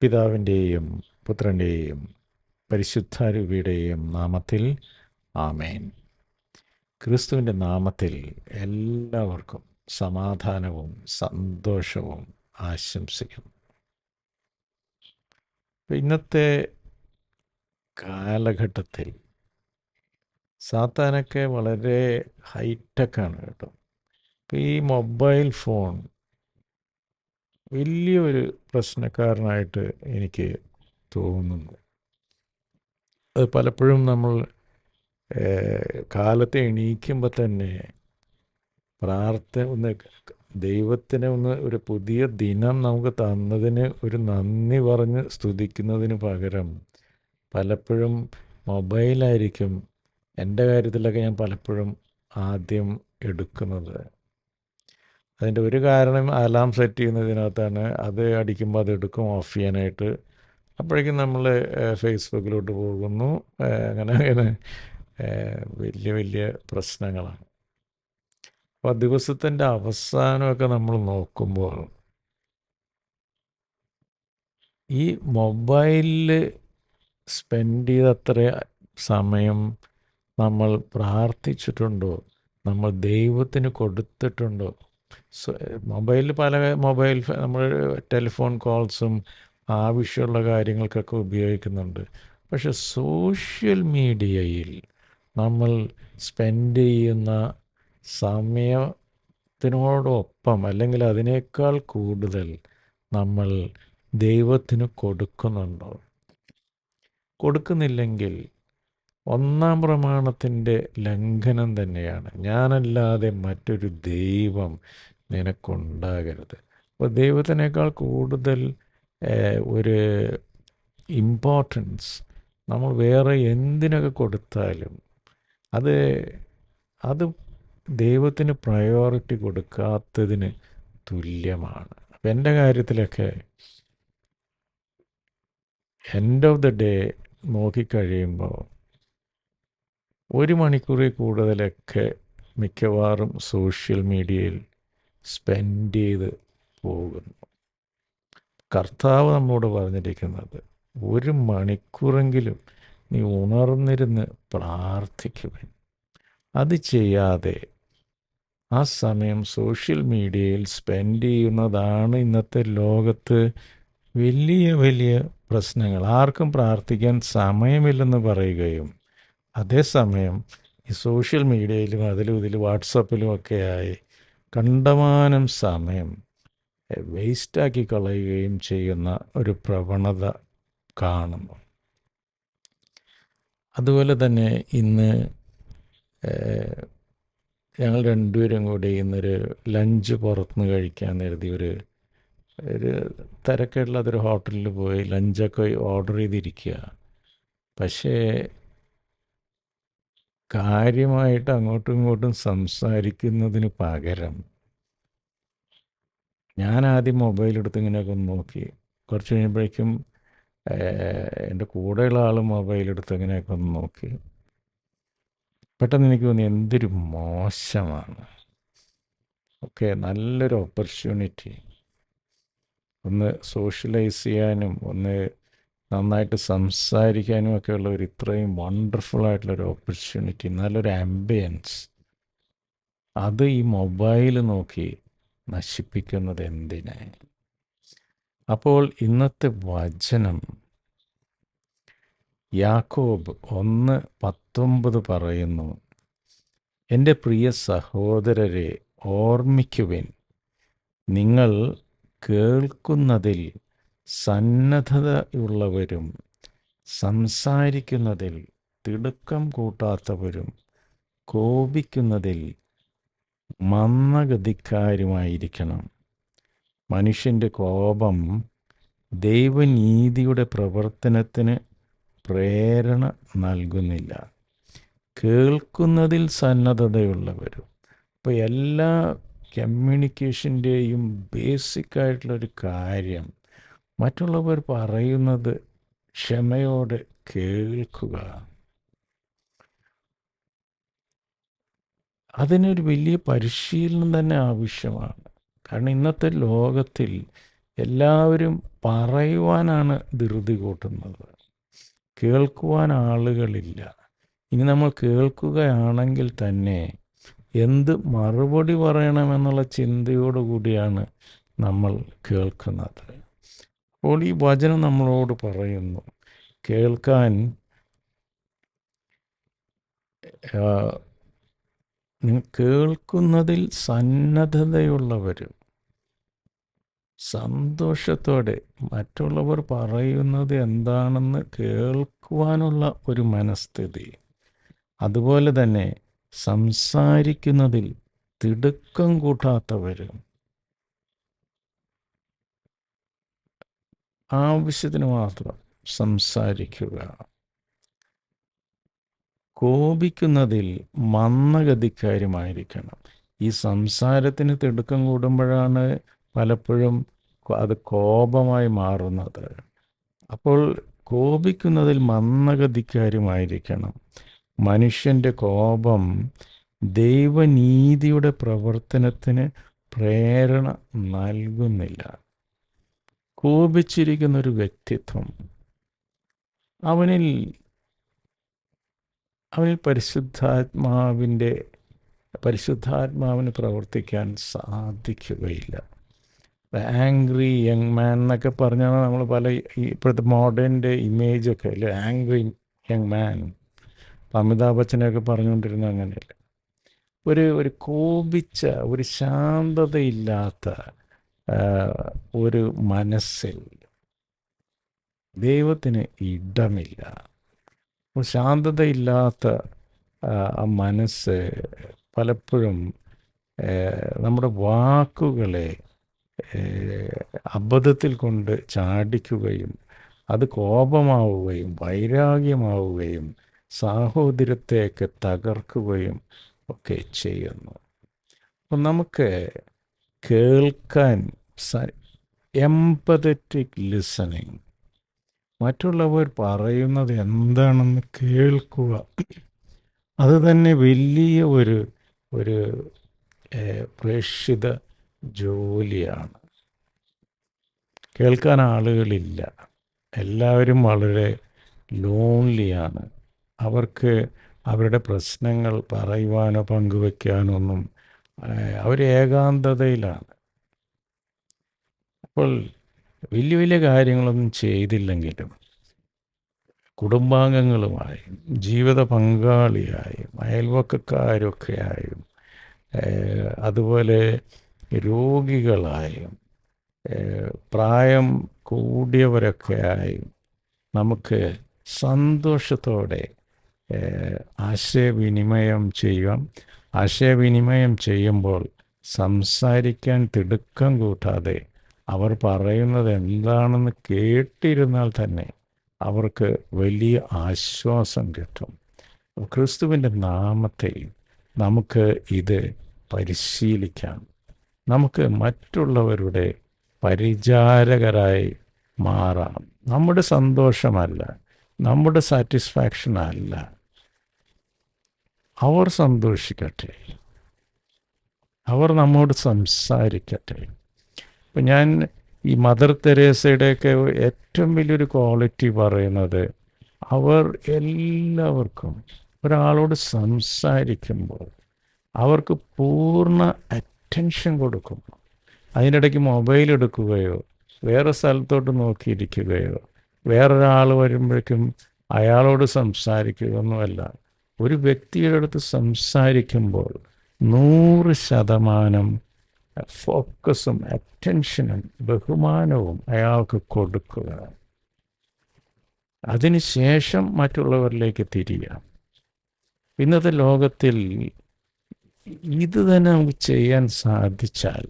പിതാവിൻ്റെയും പുത്രൻ്റെയും പരിശുദ്ധാരൂപിയുടെയും നാമത്തിൽ ആമേൻ. ക്രിസ്തുവിൻ്റെ നാമത്തിൽ എല്ലാവർക്കും സമാധാനവും സന്തോഷവും ആശംസിക്കുന്നു. ഇന്നത്തെ കാലഘട്ടത്തിൽ സാത്താനൊക്കെ വളരെ ഹൈടെക്കാണ് കേട്ടോ. ഇപ്പം ഈ മൊബൈൽ ഫോൺ വലിയൊരു പ്രശ്നക്കാരനായിട്ട് എനിക്ക് തോന്നുന്നു. അത് പലപ്പോഴും നമ്മൾ കാലത്തെ എണീക്കുമ്പോൾ തന്നെ ദൈവത്തിന് ഒരു പുതിയ ദിനം നമുക്ക് തന്നതിന് ഒരു നന്ദി പറഞ്ഞ് സ്തുതിക്കുന്നതിന് പകരം പലപ്പോഴും മൊബൈലായിരിക്കും എൻ്റെ കാര്യത്തിലൊക്കെ ഞാൻ പലപ്പോഴും ആദ്യം എടുക്കുന്നത്. അതിൻ്റെ ഒരു കാരണം അലാം സെറ്റ് ചെയ്യുന്നതിനകത്താണ്. അത് അടിക്കുമ്പോൾ അത് എടുക്കും ഓഫ് ചെയ്യാനായിട്ട്. അപ്പോഴേക്കും നമ്മൾ ഫേസ്ബുക്കിലോട്ട് പോകുന്നു. അങ്ങനെ വലിയ വലിയ പ്രശ്നങ്ങളാണ്. അപ്പോൾ ദിവസത്തിൻ്റെ അവസാനമൊക്കെ നമ്മൾ നോക്കുമ്പോൾ ഈ മൊബൈലിൽ സ്പെൻഡ് ചെയ്തത്ര സമയം നമ്മൾ പ്രാർത്ഥിച്ചിട്ടുണ്ടോ, നമ്മൾ ദൈവത്തിന് കൊടുത്തിട്ടുണ്ടോ? മൊബൈലിൽ നമ്മൾ ടെലിഫോൺ കോൾസും ആവശ്യമുള്ള കാര്യങ്ങൾക്കൊക്കെ ഉപയോഗിക്കുന്നുണ്ട്. പക്ഷെ സോഷ്യൽ മീഡിയയിൽ നമ്മൾ സ്പെൻഡ് ചെയ്യുന്ന സമയത്തിനോടൊപ്പം അല്ലെങ്കിൽ അതിനേക്കാൾ കൂടുതൽ നമ്മൾ ദൈവത്തിന് കൊടുക്കുന്നുണ്ടോ? കൊടുക്കുന്നില്ലെങ്കിൽ ഒന്നാം പ്രമാണത്തിൻ്റെ ലംഘനം തന്നെയാണ്. ഞാനല്ലാതെ മറ്റൊരു ദൈവം നിനക്കുണ്ടാകരുത്. അപ്പോൾ ദൈവത്തിനേക്കാൾ കൂടുതൽ ഒരു ഇമ്പോർട്ടൻസ് നമ്മൾ വേറെ എന്തിനൊക്കെ കൊടുത്താലും അത് ദൈവത്തിന് പ്രയോറിറ്റി കൊടുക്കാത്തതിന് തുല്യമാണ്. അപ്പം എൻ്റെ കാര്യത്തിലൊക്കെ എൻഡ് ഓഫ് ദ ഡേ നോക്കിക്കഴിയുമ്പോൾ 1 മണിക്കൂറിൽ കൂടുതലൊക്കെ മിക്കവാറും സോഷ്യൽ മീഡിയയിൽ സ്പെൻഡ് ചെയ്ത് പോകുന്നു. കർത്താവ് നമ്മോട് പറഞ്ഞിരിക്കുന്നത് 1 മണിക്കൂറെങ്കിലും നീ ഉണർന്നിരുന്ന് പ്രാർത്ഥിക്കുവാൻ. അത് ചെയ്യാതെ ആ സമയം സോഷ്യൽ മീഡിയയിൽ സ്പെൻഡ് ചെയ്യുന്നതാണ് ഇന്നത്തെ ലോകത്ത് വലിയ വലിയ പ്രശ്നങ്ങൾ. ആർക്കും പ്രാർത്ഥിക്കാൻ സമയമില്ലെന്ന് പറയുകയും അതേസമയം ഈ സോഷ്യൽ മീഡിയയിലും അതിലും ഇതിലും വാട്സപ്പിലും ഒക്കെയായി കണ്ടമാനം സമയം വേസ്റ്റാക്കി കളയുകയും ചെയ്യുന്ന ഒരു പ്രവണത കാണുന്നു. അതുപോലെ തന്നെ ഇന്ന് ഞങ്ങൾ രണ്ടുപേരും കൂടി ഇന്നൊരു ലഞ്ച് പുറത്തുനിന്ന് കഴിക്കാൻ കരുതി ഒരു തിരക്കുള്ളതൊരു ഹോട്ടലിൽ പോയി ലഞ്ചൊക്കെ ഓർഡർ ചെയ്തിരിക്കുക. പക്ഷേ കാര്യമായിട്ട് അങ്ങോട്ടും ഇങ്ങോട്ടും സംസാരിക്കുന്നതിന് പകരം ഞാൻ ആദ്യം മൊബൈലെടുത്ത് ഇങ്ങനെയൊക്കെ ഒന്ന് നോക്കി. കുറച്ച് കഴിയുമ്പോഴേക്കും എൻ്റെ കൂടെയുള്ള ആൾ മൊബൈലെടുത്ത് ഇങ്ങനെയൊക്കെ ഒന്ന് നോക്കി. പെട്ടെന്ന് എനിക്ക് തോന്നി എന്തൊരു മോശമാണ്. ഓക്കെ, നല്ലൊരു ഓപ്പർച്യൂണിറ്റി ഒന്ന് സോഷ്യലൈസ് ചെയ്യാനും ഒന്ന് നന്നായിട്ട് സംസാരിക്കാനും ഒക്കെയുള്ള ഒരു ഇത്രയും വണ്ടർഫുള്ളായിട്ടുള്ളൊരു ഓപ്പർച്യൂണിറ്റി, നല്ലൊരു ആംബിയൻസ്, അത് ഈ മൊബൈൽ നോക്കി നശിപ്പിക്കുന്നത് എന്തിന്? അപ്പോൾ ഇന്നത്തെ വചനം യാക്കോബ് 1:19 പറയുന്നു, എൻ്റെ പ്രിയ സഹോദരരെ ഓർമ്മിക്കുവിൻ, നിങ്ങൾ കേൾക്കുന്നതിൽ സന്നദ്ധതയുള്ളവരും സംസാരിക്കുന്നതിൽ തിടുക്കം കൂട്ടാത്തവരും കോപിക്കുന്നതിൽ മന്ദഗതിക്കാരുമായിരിക്കണം. മനുഷ്യൻ്റെ കോപം ദൈവനീതിയുടെ പ്രവർത്തനത്തിന് പ്രേരണ നൽകുന്നില്ല. കേൾക്കുന്നതിൽ സന്നദ്ധതയുള്ളവരും. ഇപ്പോൾ എല്ലാ കമ്മ്യൂണിക്കേഷൻ്റെയും ബേസിക്കായിട്ടുള്ളൊരു കാര്യം മറ്റുള്ളവർ പറയുന്നത് ക്ഷമയോടെ കേൾക്കുക. അതിനൊരു വലിയ പരിശീലനം തന്നെ ആവശ്യമാണ്. കാരണം ഇന്നത്തെ ലോകത്തിൽ എല്ലാവരും പറയുവാനാണ് ധൃതി കൂട്ടുന്നത്, കേൾക്കുവാൻ ആളുകളില്ല. ഇനി നമ്മൾ കേൾക്കുകയാണെങ്കിൽ തന്നെ എന്ത് മറുപടി പറയണമെന്നുള്ള ചിന്തയോടുകൂടിയാണ് നമ്മൾ കേൾക്കുന്നത്. അപ്പോൾ ഈ വചനം നമ്മളോട് പറയുന്നു, കേൾക്കാൻ കേൾക്കുന്നതിൽ സന്നദ്ധതയുള്ളവരും സന്തോഷത്തോടെ മറ്റുള്ളവർ പറയുന്നത് എന്താണെന്ന് കേൾക്കുവാനുള്ള ഒരു മനസ്ഥിതി, അതുപോലെ തന്നെ സംസാരിക്കുന്നതിൽ തിടുക്കം കൂട്ടാത്തവരും, ആവശ്യത്തിന് മാത്രം സംസാരിക്കുക, കോപിക്കുന്നതിൽ മന്ദഗതിക്കാരുമായിരിക്കണം. ഈ സംസാരത്തിന് തിടുക്കം കൂടുമ്പോഴാണ് പലപ്പോഴും അത് കോപമായി മാറുന്നത്. അപ്പോൾ കോപിക്കുന്നതിൽ മന്ദഗതിക്കാരുമായിരിക്കണം. മനുഷ്യൻ്റെ കോപം ദൈവനീതിയുടെ പ്രവർത്തനത്തിന് പ്രേരണ നൽകുന്നില്ല. കോപിച്ചിരിക്കുന്നൊരു വ്യക്തിത്വം അവനിൽ പരിശുദ്ധാത്മാവിന് പ്രവർത്തിക്കാൻ സാധിക്കുകയില്ല. ആംഗ്രി യങ് മാൻ എന്നൊക്കെ പറഞ്ഞാണ് നമ്മൾ പല ഇപ്പോഴത്തെ മോഡേണിൻ്റെ ഇമേജൊക്കെ അല്ലേ, ആംഗ്രി യങ് മാൻ. അമിതാഭ് ബച്ചനൊക്കെ പറഞ്ഞുകൊണ്ടിരുന്ന അങ്ങനെയല്ല. ഒരു കോപിച്ച, ഒരു ശാന്തതയില്ലാത്ത ഒരു മനസ്സിൽ ദൈവത്തിന് ഇടമില്ല. ശാന്തതയില്ലാത്ത ആ മനസ്സ് പലപ്പോഴും നമ്മുടെ വാക്കുകളെ അബദ്ധത്തിൽ കൊണ്ട് ചാടിക്കുകയും അത് കോപമാവുകയും വൈരാഗ്യമാവുകയും സാഹോദര്യത്തെയൊക്കെ തകർക്കുകയും ഒക്കെ ചെയ്യുന്നു. അപ്പം നമുക്ക് കേൾക്കാൻ എംപതറ്റിക് ലിസണിങ്, മറ്റുള്ളവർ പറയുന്നത് എന്താണെന്ന് കേൾക്കുക, അത് തന്നെ വലിയ ഒരു പ്രേക്ഷിത ജോലിയാണ്. കേൾക്കാൻ ആളുകളില്ല, എല്ലാവരും വളരെ ലോൺലിയാണ്. അവർക്ക് അവരുടെ പ്രശ്നങ്ങൾ പറയുവാനോ പങ്കുവയ്ക്കാനോ ഒന്നും, അവർ ഏകാന്തതയിലാണ്. അപ്പോൾ വലിയ വലിയ കാര്യങ്ങളൊന്നും ചെയ്തില്ലെങ്കിലും കുടുംബാംഗങ്ങളുമായും ജീവിത പങ്കാളിയായും അയൽവക്കക്കാരൊക്കെയായും അതുപോലെ രോഗികളായും പ്രായം കൂടിയവരൊക്കെയായും നമുക്ക് സന്തോഷത്തോടെ ആശയവിനിമയം ചെയ്യാം. ആശയവിനിമയം ചെയ്യുമ്പോൾ സംസാരിക്കാൻ തിടുക്കം കൂട്ടാതെ അവർ പറയുന്നത് എന്താണെന്ന് കേട്ടിരുന്നാൽ തന്നെ അവർക്ക് വലിയ ആശ്വാസം കിട്ടും. ക്രിസ്തുവിൻ്റെ നാമത്തിൽ നമുക്ക് ഇത് പരിശീലിക്കാം. നമുക്ക് മറ്റുള്ളവരുടെ പരിചാരകരായി മാറാം. നമ്മുടെ സന്തോഷമല്ല, നമ്മുടെ സാറ്റിസ്ഫാക്ഷൻ അല്ല, അവർ സന്തോഷിക്കട്ടെ, അവർ നമ്മോട് സംസാരിക്കട്ടെ. ഇപ്പം ഞാൻ ഈ മദർ തെരേസയുടെയൊക്കെ ഏറ്റവും വലിയൊരു ക്വാളിറ്റി പറയുന്നത്, അവർ എല്ലാവർക്കും ഒരാളോട് സംസാരിക്കുമ്പോൾ അവർക്ക് പൂർണ്ണ അറ്റൻഷൻ കൊടുക്കും. അതിനിടയ്ക്ക് മൊബൈൽ എടുക്കുകയോ വേറെ സ്ഥലത്തോട്ട് നോക്കിയിരിക്കുകയോ വേറൊരാൾ വരുമ്പോഴേക്കും അയാളോട് സംസാരിക്കുകയൊന്നുമല്ല. ഒരു വ്യക്തിയുടെ അടുത്ത് സംസാരിക്കുമ്പോൾ 100% ഫോക്കസും അറ്റൻഷനും ബഹുമാനവും അയാൾക്ക് കൊടുക്കുക. അതിനുശേഷം മറ്റുള്ളവരിലേക്ക് തിരിയാം. ഇന്നത്തെ ലോകത്തിൽ ഇത് തന്നെ നമുക്ക് ചെയ്യാൻ സാധിച്ചാൽ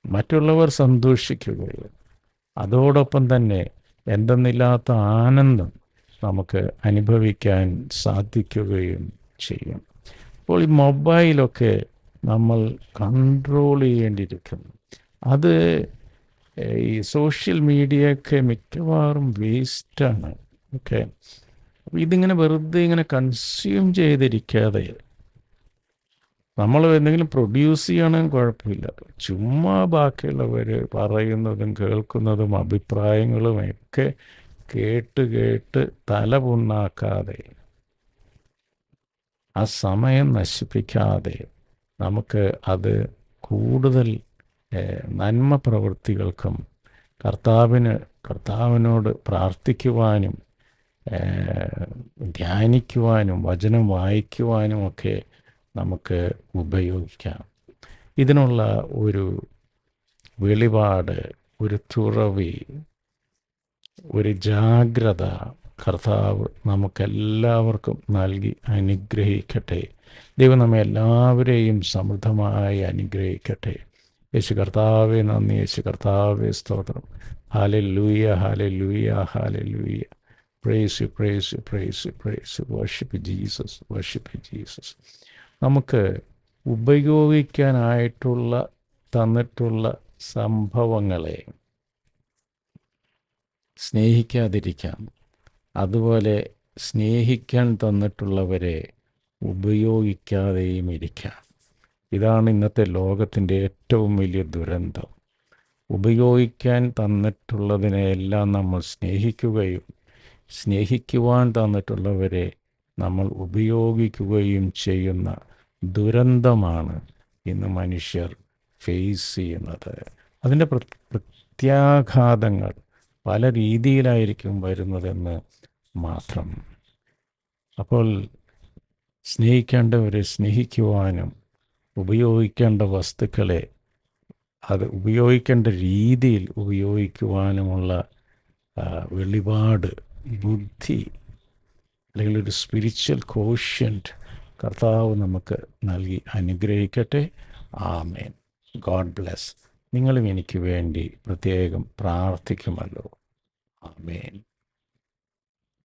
മറ്റുള്ളവർ സന്തോഷിക്കുകയും അതോടൊപ്പം തന്നെ എന്തെന്നില്ലാത്ത ആനന്ദം നമുക്ക് അനുഭവിക്കാൻ സാധിക്കുകയും ചെയ്യും. അപ്പോൾ ഈ മൊബൈലൊക്കെ നമ്മൾ കൺട്രോൾ ചെയ്യേണ്ടിയിരിക്കുന്നു. അത് ഈ സോഷ്യൽ മീഡിയയൊക്കെ മിക്കവാറും വേസ്റ്റാണ്. ഓക്കെ, ഇതിങ്ങനെ വെറുതെ ഇങ്ങനെ കൺസ്യൂം ചെയ്തിരിക്കാതെ നമ്മൾ എന്തെങ്കിലും പ്രൊഡ്യൂസ് ചെയ്യണമെങ്കിൽ കുഴപ്പമില്ല. ചുമ്മാ ബാക്കിയുള്ളവർ പറയുന്നതും കേൾക്കുന്നതും അഭിപ്രായങ്ങളും ഒക്കെ കേട്ട് കേട്ട് തല പുണ്ണാക്കാതെ, ആ സമയം നശിപ്പിക്കാതെ നമുക്ക് അത് കൂടുതൽ നന്മ പ്രവൃത്തികൾക്കും കർത്താവിനോട് പ്രാർത്ഥിക്കുവാനും ധ്യാനിക്കുവാനും വചനം വായിക്കുവാനുമൊക്കെ നമുക്ക് ഉപയോഗിക്കാം. ഇതിനുള്ള ഒരു വെളിപാട്, ഒരു തുറവി, ഒരു ജാഗ്രത കർത്താവ് നമുക്കെല്ലാവർക്കും നൽകി അനുഗ്രഹിക്കട്ടെ. ദൈവം നമ്മെ എല്ലാവരെയും സമൃദ്ധമായി അനുഗ്രഹിക്കട്ടെ. യേശു കർത്താവേ നന്ദി, യേശു കർത്താവേ സ്തോത്രം. Hallelujah, hallelujah, hallelujah. Praise you, praise you, praise you, praise you. Worship Jesus, worship Jesus. നമുക്ക് ഉപയോഗിക്കാനായിട്ടുള്ള തന്നിട്ടുള്ള സംഭവങ്ങളെ സ്നേഹിക്കാതിരിക്കാം. അതുപോലെ സ്നേഹിക്കാൻ തന്നിട്ടുള്ളവരെ ഉപയോഗിക്കാതെയും ഇരിക്കാം. ഇതാണ് ഇന്നത്തെ ലോകത്തിൻ്റെ ഏറ്റവും വലിയ ദുരന്തം. ഉപയോഗിക്കാൻ തന്നിട്ടുള്ളതിനെയെല്ലാം നമ്മൾ സ്നേഹിക്കുകയും സ്നേഹിക്കുവാൻ തന്നിട്ടുള്ളവരെ നമ്മൾ ഉപയോഗിക്കുകയും ചെയ്യുന്ന ദുരന്തമാണ് ഇന്ന് മനുഷ്യർ ഫേസ് ചെയ്യുന്നത്. അതിൻ്റെ പ്രത്യാഘാതങ്ങൾ പല രീതിയിലായിരിക്കും വരുന്നതെന്ന് മാത്രം. അപ്പോൾ സ്നേഹിക്കേണ്ടവരെ സ്നേഹിക്കുവാനും ഉപയോഗിക്കേണ്ട വസ്തുക്കളെ അത് ഉപയോഗിക്കേണ്ട രീതിയിൽ ഉപയോഗിക്കുവാനുമുള്ള വെളിപാട്, ബുദ്ധി, അല്ലെങ്കിൽ ഒരു സ്പിരിച്വൽ കോഷ്യന്റ് കർത്താവ് നമുക്ക് നൽകി അനുഗ്രഹിക്കട്ടെ. ആമേൻ. God bless. നിങ്ങളും എനിക്ക് വേണ്ടി പ്രത്യേകം പ്രാർത്ഥിക്കുമല്ലോ. ആമേൻ.